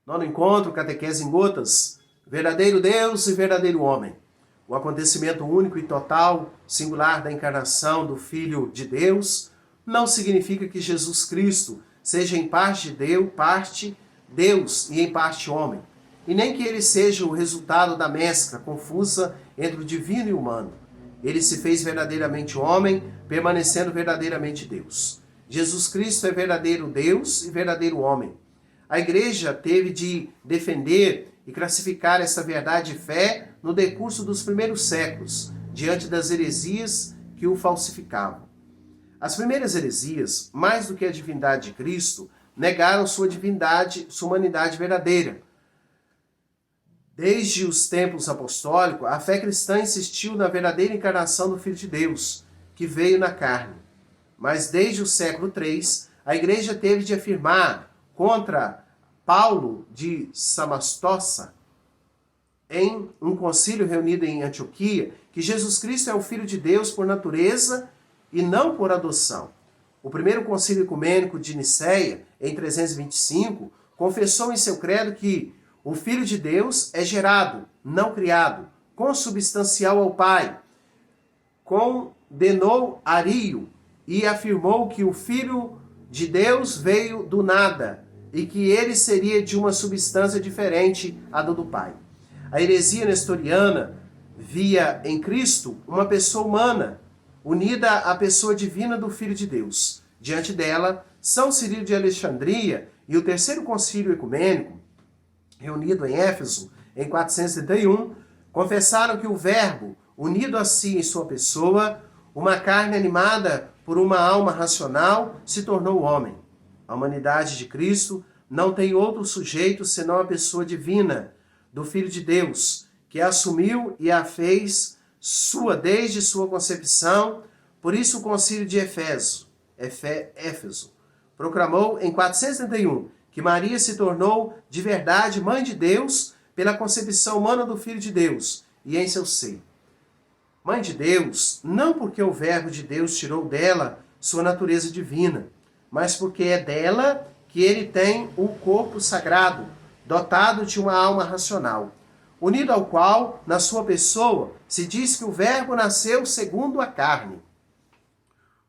Nono encontro, catequese em gotas, verdadeiro Deus e verdadeiro homem. O acontecimento único e total, singular da encarnação do Filho de Deus, não significa que Jesus Cristo seja em parte Deus e em parte homem, e nem que ele seja o resultado da mescla confusa entre o divino e o humano. Ele se fez verdadeiramente homem, permanecendo verdadeiramente Deus. Jesus Cristo é verdadeiro Deus e verdadeiro homem. A Igreja teve de defender e classificar essa verdade e fé no decurso dos primeiros séculos, diante das heresias que o falsificavam. As primeiras heresias, mais do que a divindade de Cristo, negaram sua divindade, sua humanidade verdadeira. Desde os tempos apostólicos, a fé cristã insistiu na verdadeira encarnação do Filho de Deus, que veio na carne. Mas desde o século III, a Igreja teve de afirmar contra Paulo de Samastossa, em um concílio reunido em Antioquia, que Jesus Cristo é o Filho de Deus por natureza e não por adoção. O primeiro concílio ecumênico de Nicéia, em 325, confessou em seu credo que o Filho de Deus é gerado, não criado, consubstancial ao Pai. Condenou Ario e afirmou que o Filho de Deus veio do nada e que ele seria de uma substância diferente à do Pai. A heresia nestoriana via em Cristo uma pessoa humana, unida à pessoa divina do Filho de Deus. Diante dela, São Cirilo de Alexandria e o terceiro concílio ecumênico, reunido em Éfeso em 431, confessaram que o Verbo, unido a si em sua pessoa, uma carne animada por uma alma racional, se tornou homem. A humanidade de Cristo não tem outro sujeito senão a pessoa divina do Filho de Deus, que a assumiu e a fez sua desde sua concepção. Por isso o concílio de Éfeso proclamou em 431 que Maria se tornou de verdade mãe de Deus pela concepção humana do Filho de Deus e em seu seio. Mãe de Deus, não porque o Verbo de Deus tirou dela sua natureza divina, mas porque é dela que ele tem o corpo sagrado, dotado de uma alma racional, unido ao qual, na sua pessoa, se diz que o Verbo nasceu segundo a carne.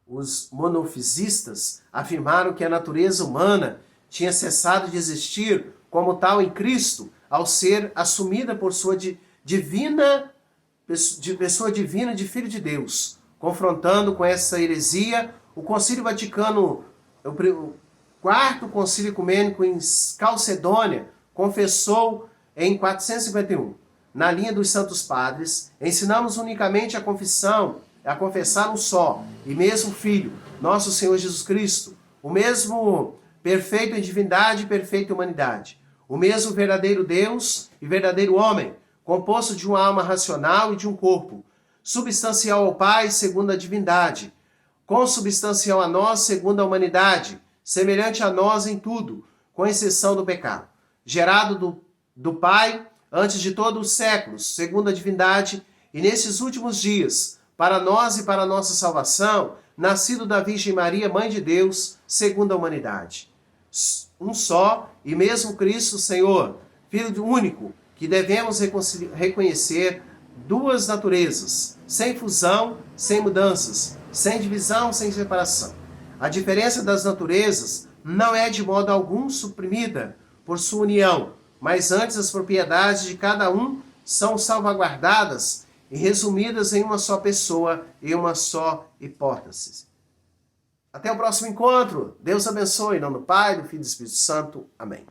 Os monofisistas afirmaram que a natureza humana tinha cessado de existir como tal em Cristo, ao ser assumida por sua pessoa divina de Filho de Deus. Confrontando com essa heresia, o Concílio Vaticano, o quarto Concílio Ecumênico em Calcedônia, confessou em 451. Na linha dos Santos Padres, ensinamos unicamente a confessar um só e mesmo Filho, nosso Senhor Jesus Cristo, o mesmo perfeito em divindade e perfeita humanidade, o mesmo verdadeiro Deus e verdadeiro homem, composto de uma alma racional e de um corpo, substancial ao Pai segundo a divindade, consubstancial a nós segundo a humanidade, semelhante a nós em tudo, com exceção do pecado, gerado do Pai antes de todos os séculos, segundo a divindade, e nesses últimos dias, para nós e para a nossa salvação, nascido da Virgem Maria, Mãe de Deus, segundo a humanidade. Um só e mesmo Cristo, Senhor, Filho único, que devemos reconhecer duas naturezas, sem fusão, sem mudanças, sem divisão, sem separação. A diferença das naturezas não é de modo algum suprimida por sua união, mas antes as propriedades de cada um são salvaguardadas e resumidas em uma só pessoa e uma só hipótese. Até o próximo encontro. Deus abençoe. Em nome do Pai, do Filho e do Espírito Santo. Amém.